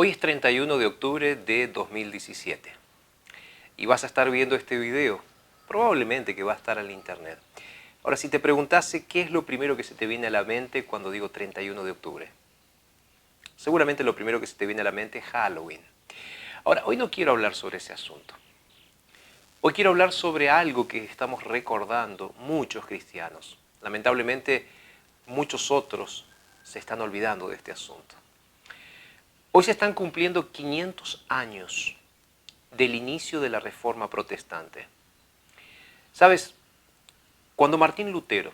Hoy es 31 de octubre de 2017 y vas a estar viendo este video, probablemente que va a estar en internet. Ahora, si te preguntase qué es lo primero que se te viene a la mente cuando digo 31 de octubre, seguramente lo primero que se te viene a la mente es Halloween. Ahora, hoy no quiero hablar sobre ese asunto. Hoy quiero hablar sobre algo que estamos recordando muchos cristianos. Lamentablemente, muchos otros se están olvidando de este asunto. Hoy se están cumpliendo 500 años del inicio de la Reforma Protestante. ¿Sabes? Cuando Martín Lutero,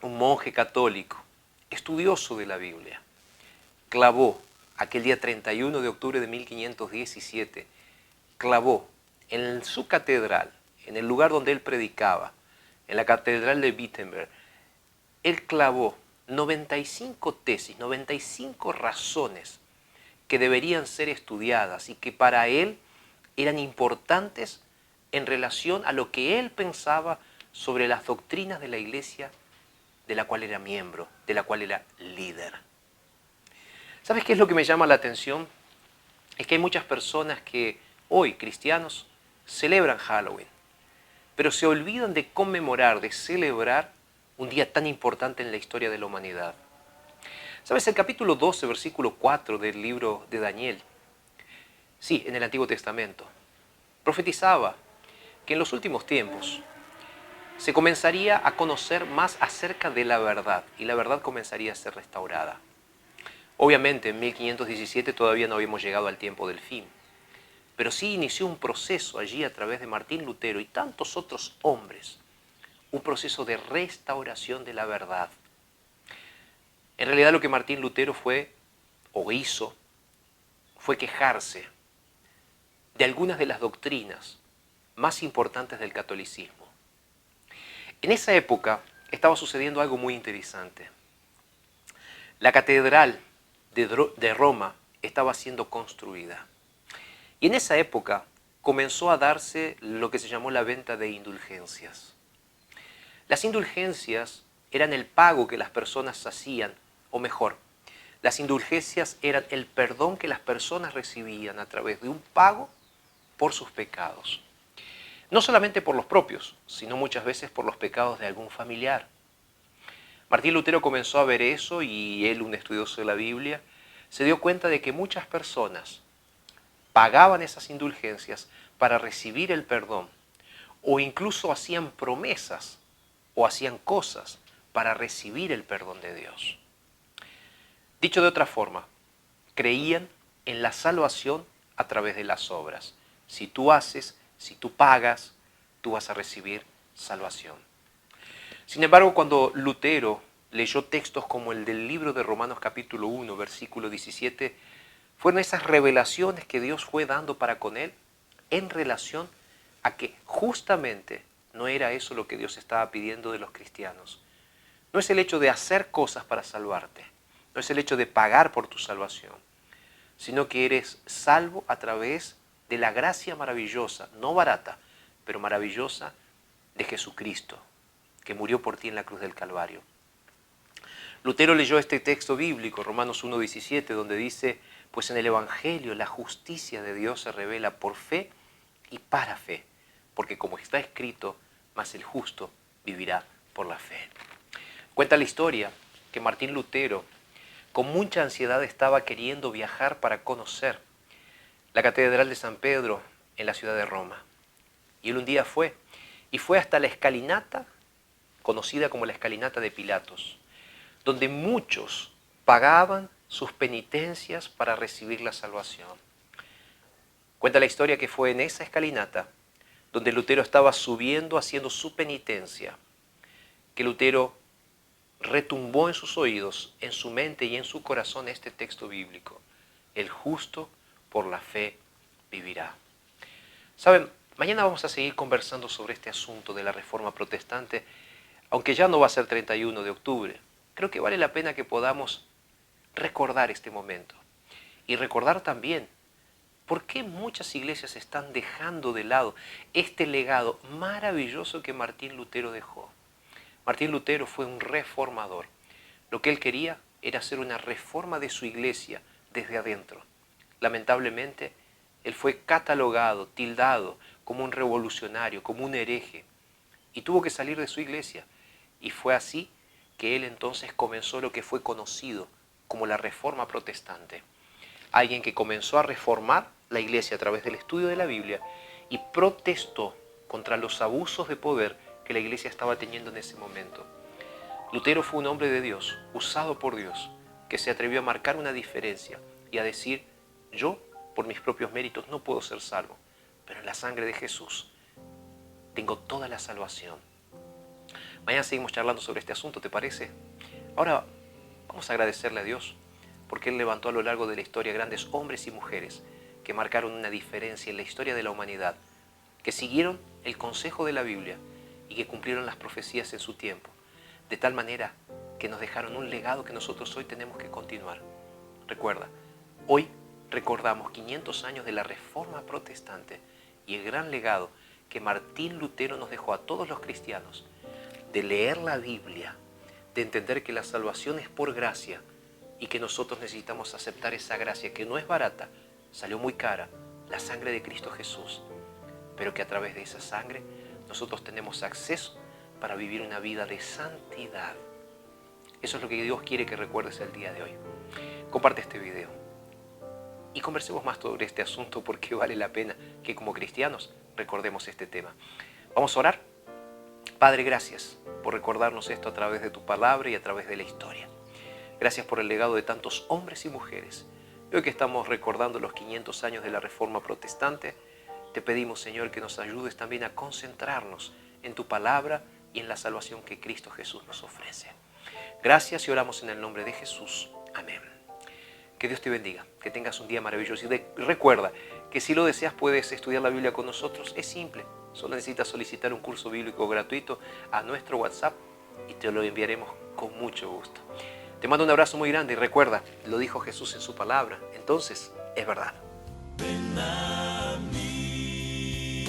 un monje católico, estudioso de la Biblia, clavó aquel día 31 de octubre de 1517, clavó en su catedral, en el lugar donde él predicaba, en la catedral de Wittenberg, él clavó 95 tesis, 95 razones que deberían ser estudiadas y que para él eran importantes en relación a lo que él pensaba sobre las doctrinas de la iglesia de la cual era miembro, de la cual era líder. ¿Sabes qué es lo que me llama la atención? Es que hay muchas personas que hoy, cristianos, celebran Halloween, pero se olvidan de conmemorar, de celebrar un día tan importante en la historia de la humanidad. ¿Sabes? El capítulo 12, versículo 4 del libro de Daniel, sí, en el Antiguo Testamento, profetizaba que en los últimos tiempos se comenzaría a conocer más acerca de la verdad y la verdad comenzaría a ser restaurada. Obviamente en 1517 todavía no habíamos llegado al tiempo del fin, pero sí inició un proceso allí a través de Martín Lutero y tantos otros hombres, un proceso de restauración de la verdad. En realidad lo que Martín Lutero fue o hizo fue quejarse de algunas de las doctrinas más importantes del catolicismo. En esa época estaba sucediendo algo muy interesante. La catedral de Roma estaba siendo construida. Y en esa época comenzó a darse lo que se llamó la venta de indulgencias. Las indulgencias eran el pago que las personas hacían, o mejor, las indulgencias eran el perdón que las personas recibían a través de un pago por sus pecados. No solamente por los propios, sino muchas veces por los pecados de algún familiar. Martín Lutero comenzó a ver eso y él, un estudioso de la Biblia, se dio cuenta de que muchas personas pagaban esas indulgencias para recibir el perdón o incluso hacían promesas o hacían cosas para recibir el perdón de Dios. Dicho de otra forma, creían en la salvación a través de las obras. Si tú haces, si tú pagas, tú vas a recibir salvación. Sin embargo, cuando Lutero leyó textos como el del libro de Romanos capítulo 1, versículo 17, fueron esas revelaciones que Dios fue dando para con él en relación a que justamente no era eso lo que Dios estaba pidiendo de los cristianos. No es el hecho de hacer cosas para salvarte, no es el hecho de pagar por tu salvación, sino que eres salvo a través de la gracia maravillosa, no barata, pero maravillosa de Jesucristo, que murió por ti en la cruz del Calvario. Lutero leyó este texto bíblico, Romanos 1:17, donde dice, pues en el Evangelio la justicia de Dios se revela por fe y para fe, porque como está escrito, mas el justo vivirá por la fe. Cuenta la historia que Martín Lutero con mucha ansiedad estaba queriendo viajar para conocer la Catedral de San Pedro en la ciudad de Roma. Y él un día fue, y fue hasta la escalinata, conocida como la escalinata de Pilatos, donde muchos pagaban sus penitencias para recibir la salvación. Cuenta la historia que fue en esa escalinata donde Lutero estaba subiendo haciendo su penitencia, que Lutero retumbó en sus oídos, en su mente y en su corazón este texto bíblico. El justo por la fe vivirá. Saben, mañana vamos a seguir conversando sobre este asunto de la Reforma Protestante, aunque ya no va a ser 31 de octubre. Creo que vale la pena que podamos recordar este momento y recordar también por qué muchas iglesias están dejando de lado este legado maravilloso que Martín Lutero dejó. Martín Lutero fue un reformador. Lo que él quería era hacer una reforma de su iglesia desde adentro. lamentablemente, él fue catalogado, tildado como un revolucionario, como un hereje, y tuvo que salir de su iglesia. Y fue así que él entonces comenzó lo que fue conocido como la Reforma Protestante. Alguien que comenzó a reformar la iglesia a través del estudio de la Biblia y protestó contra los abusos de poder que la iglesia estaba teniendo en ese momento. Lutero fue un hombre de Dios, usado por Dios, que se atrevió a marcar una diferencia y a decir: yo, por mis propios méritos, no puedo ser salvo, pero en la sangre de Jesús tengo toda la salvación. Mañana seguimos charlando sobre este asunto, ¿te parece? Ahora vamos a agradecerle a Dios porque Él levantó a lo largo de la historia grandes hombres y mujeres que marcaron una diferencia en la historia de la humanidad, que siguieron el consejo de la Biblia y que cumplieron las profecías en su tiempo, de tal manera que nos dejaron un legado que nosotros hoy tenemos que continuar. Recuerda, hoy recordamos 500 años de la Reforma Protestante y el gran legado que Martín Lutero nos dejó a todos los cristianos, de leer la Biblia, de entender que la salvación es por gracia y que nosotros necesitamos aceptar esa gracia que no es barata, salió muy cara, la sangre de Cristo Jesús, pero que a través de esa sangre nosotros tenemos acceso para vivir una vida de santidad. Eso es lo que Dios quiere que recuerdes el día de hoy. Comparte este video y conversemos más sobre este asunto porque vale la pena que como cristianos recordemos este tema. Vamos a orar. Padre, gracias por recordarnos esto a través de tu palabra y a través de la historia. Gracias por el legado de tantos hombres y mujeres. Y hoy que estamos recordando los 500 años de la Reforma Protestante, te pedimos, Señor, que nos ayudes también a concentrarnos en tu palabra y en la salvación que Cristo Jesús nos ofrece. Gracias y oramos en el nombre de Jesús. Amén. Que Dios te bendiga, que tengas un día maravilloso. Y recuerda que si lo deseas puedes estudiar la Biblia con nosotros. Es simple, solo necesitas solicitar un curso bíblico gratuito a nuestro WhatsApp y te lo enviaremos con mucho gusto. Te mando un abrazo muy grande y recuerda, lo dijo Jesús en su palabra, entonces es verdad. Ven a mí,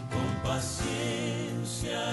con paciencia